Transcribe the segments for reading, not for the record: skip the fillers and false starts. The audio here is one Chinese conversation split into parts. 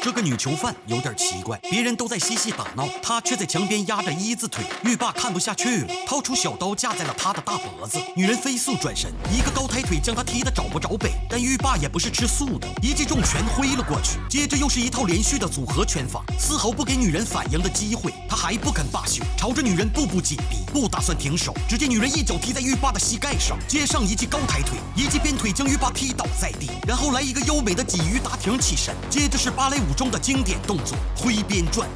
这个女囚犯有点奇怪，别人都在嬉戏打闹，她却在墙边压着一字腿。狱霸看不下去了，掏出小刀架在了她的大脖子。女人飞速转身，一个高抬腿将她踢得找不着北。但狱霸也不是吃素的，一记重拳挥了过去，接着又是一套连续的组合拳法，丝毫不给女人反应的机会。他还不肯罢休，朝着女人步步紧逼，不打算停手。只见女人一脚踢在狱霸的膝盖上，接上一记高抬腿，一记鞭腿将狱霸踢倒在地，然后来一个优美的鲫鱼打挺起身，接着是芭蕾舞中的经典动作挥鞭转。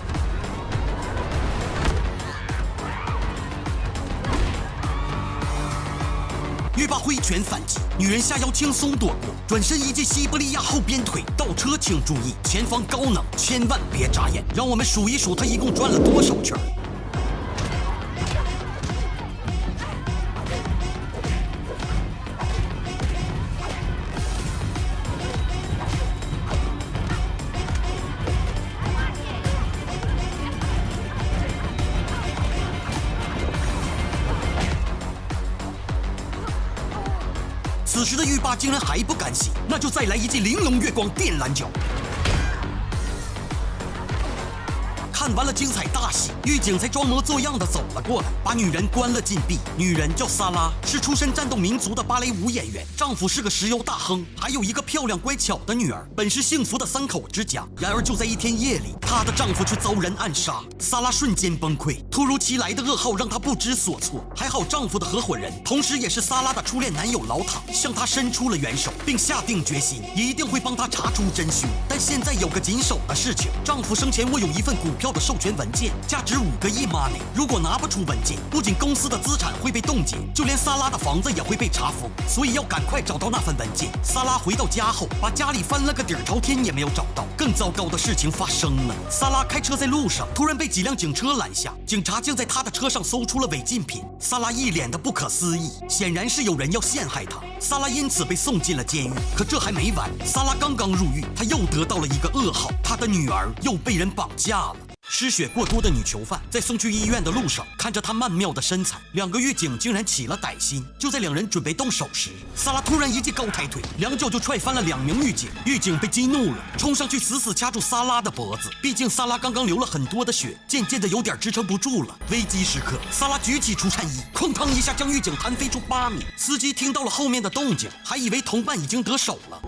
狱霸挥拳反击，女人下腰轻松躲过，转身一记西伯利亚后鞭腿。倒车请注意，前方高能，千万别眨眼。让我们数一数他一共转了多少圈。此时的狱霸竟然还不甘心，那就再来一记玲珑月光电缆脚。看完了精彩大戏，狱警才装模作样的走了过来，把女人关了禁闭。女人叫萨拉，是出身战斗民族的芭蕾舞演员，丈夫是个石油大亨，还有一个漂亮乖巧的女儿，本是幸福的三口之家。然而就在一天夜里，她的丈夫却遭人暗杀，萨拉瞬间崩溃，突如其来的噩耗让她不知所措。还好丈夫的合伙人，同时也是萨拉的初恋男友老塔，向她伸出了援手，并下定决心一定会帮她查出真凶。但现在有个棘手的事情，丈夫生前握有一份股票的授权文件，价值5个亿 money。如果拿不出文件，不仅公司的资产会被冻结，就连萨拉的房子也会被查封。所以要赶快找到那份文件。萨拉回到家后，把家里翻了个底儿朝天，也没有找到。更糟糕的事情发生了，萨拉开车在路上，突然被几辆警车拦下，警察竟在他的车上搜出了违禁品。萨拉一脸的不可思议，显然是有人要陷害他。萨拉因此被送进了监狱。可这还没完，萨拉刚刚入狱，他又得到了一个噩耗，他的女儿又被人绑架了。失血过多的女囚犯在送去医院的路上，看着她曼妙的身材，2个狱警竟然起了歹心。就在2人准备动手时，萨拉突然一记高抬腿，2脚就踹翻了2名狱警。狱警被激怒了，冲上去死死掐住萨拉的脖子。毕竟萨拉刚刚流了很多的血，渐渐的有点支撑不住了。危机时刻，萨拉举起除颤衣，哐当一下将狱警弹飞出8米。司机听到了后面的动静，还以为同伴已经得手了。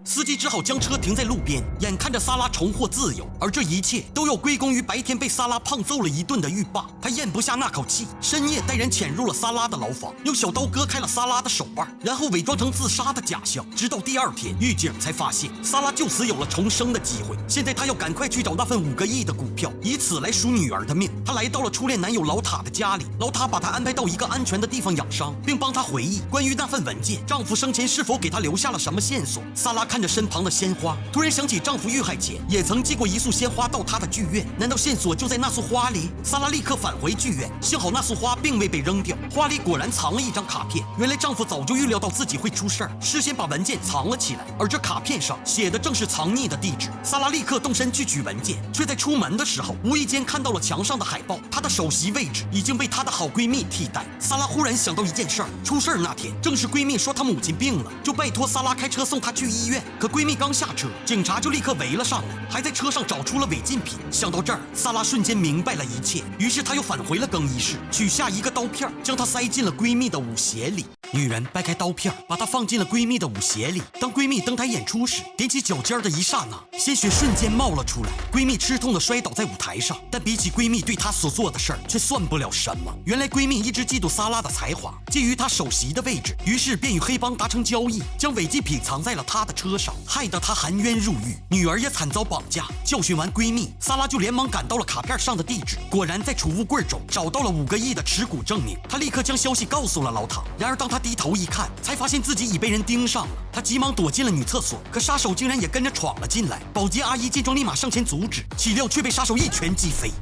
司机只好将车停在路边，眼看着萨拉重获自由，而这一切都要归功于白天被萨拉胖揍了一顿的狱霸。他咽不下那口气，深夜带人潜入了萨拉的牢房，用小刀割开了萨拉的手腕，然后伪装成自杀的假象。直到第2天，狱警才发现萨拉就此有了重生的机会。现在他要赶快去找那份5个亿的股票，以此来赎女儿的命。他来到了初恋男友老塔的家里，老塔把他安排到一个安全的地方养伤，并帮他回忆关于那份文件，丈夫生前是否给他留下了什么线索。萨拉看着身旁的鲜花，突然想起丈夫遇害前也曾寄过一束鲜花到她的剧院，难道线索就在那束花里？萨拉立刻返回剧院，幸好那束花并未被扔掉，花里果然藏了一张卡片。原来丈夫早就预料到自己会出事儿，事先把文件藏了起来，而这卡片上写的正是藏匿的地址。萨拉立刻动身去取文件，却在出门的时候无意间看到了墙上的海报，她的首席位置已经被她的好闺蜜替代。萨拉忽然想到一件事儿，出事儿那天正是闺蜜说她母亲病了，就拜托萨拉开车送她去医院。可闺蜜刚下车，警察就立刻围了上来，还在车上找出了违禁品。想到这儿，萨拉瞬间明白了一切，于是她又返回了更衣室，取下一个刀片，将它塞进了闺蜜的舞鞋里。女人掰开刀片，把它放进了闺蜜的舞鞋里。当闺蜜登台演出时，踮起脚尖的一刹那，鲜血瞬间冒了出来。闺蜜吃痛地摔倒在舞台上，但比起闺蜜对她所做的事儿，却算不了什么。原来闺蜜一直嫉妒萨拉的才华，觊觎她首席的位置，于是便与黑帮达成交易，将违禁品藏在了她的车上，害得她含冤入狱，女儿也惨遭绑架。教训完闺蜜，萨拉就连忙赶到了卡片上的地址，果然在储物柜中找到了5个亿的持股证明。她立刻将消息告诉了老塔，然而当她低头一看，才发现自己已被人盯上了。她急忙躲进了女厕所，可杀手竟然也跟着闯了进来。保洁阿姨见状立马上前阻止，岂料却被杀手一拳击飞。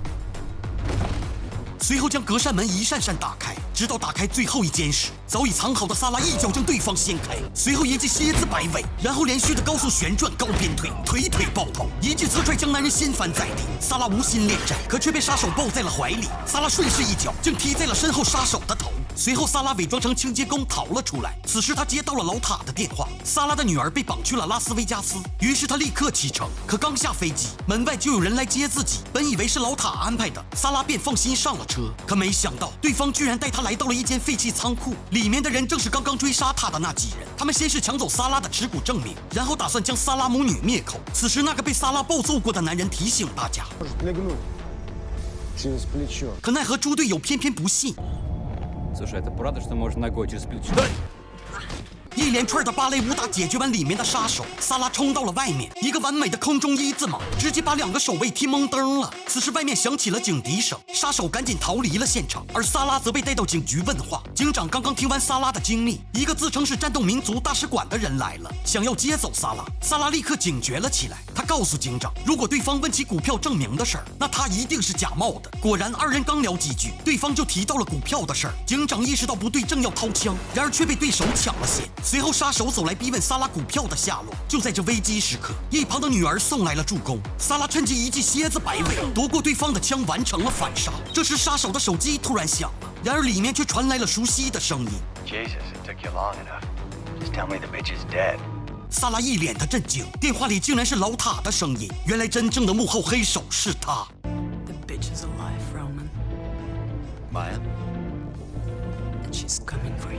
随后将隔扇门一扇扇打开，直到打开最后一间时，早已藏好的萨拉一脚将对方掀开，随后一记蝎子摆尾，然后连续的高速旋转高鞭腿，腿腿爆头，一记侧踹将男人掀翻在地。萨拉无心恋战，可却被杀手抱在了怀里。萨拉顺势一脚竟踢在了身后杀手的头，随后，萨拉伪装成清洁工逃了出来。此时，他接到了老塔的电话，萨拉的女儿被绑去了拉斯维加斯。于是他立刻启程，可刚下飞机，门外就有人来接自己。本以为是老塔安排的，萨拉便放心上了车。可没想到，对方居然带他来到了一间废弃仓库，里面的人正是刚刚追杀他的那几人。他们先是抢走萨拉的持股证明，然后打算将萨拉母女灭口。此时，那个被萨拉暴揍过的男人提醒大家，可奈何猪队友偏偏不信。Слушай, это правда, что можно ногой через плечо? 一连串的芭蕾武打解决完里面的杀手，萨拉冲到了外面，一个完美的空中一字马，直接把2个守卫踢懵登了。此时外面响起了警笛声，杀手赶紧逃离了现场，而萨拉则被带到警局问话。警长刚刚听完萨拉的经历，一个自称是战斗民族大使馆的人来了，想要接走萨拉。萨拉立刻警觉了起来，他告诉警长，如果对方问起股票证明的事儿，那他一定是假冒的。果然，2人刚聊几句，对方就提到了股票的事儿。警长意识到不对，正要掏枪，然而却被对手抢了先。随后，杀手走来逼问萨拉股票的下落。就在这危机时刻，一旁的女儿送来了助攻，萨拉趁机一记蝎子摆尾，夺过对方的枪，完成了反杀。这时，杀手的手机突然响了，然而里面却传来了熟悉的声音。Jesus, it took you long enough. Just tell me the bitch is dead. 萨拉一脸的震惊，电话里竟然是老塔的声音。原来真正的幕后黑手是他。The bitch is alive, Roman. Maya? And she's coming for you.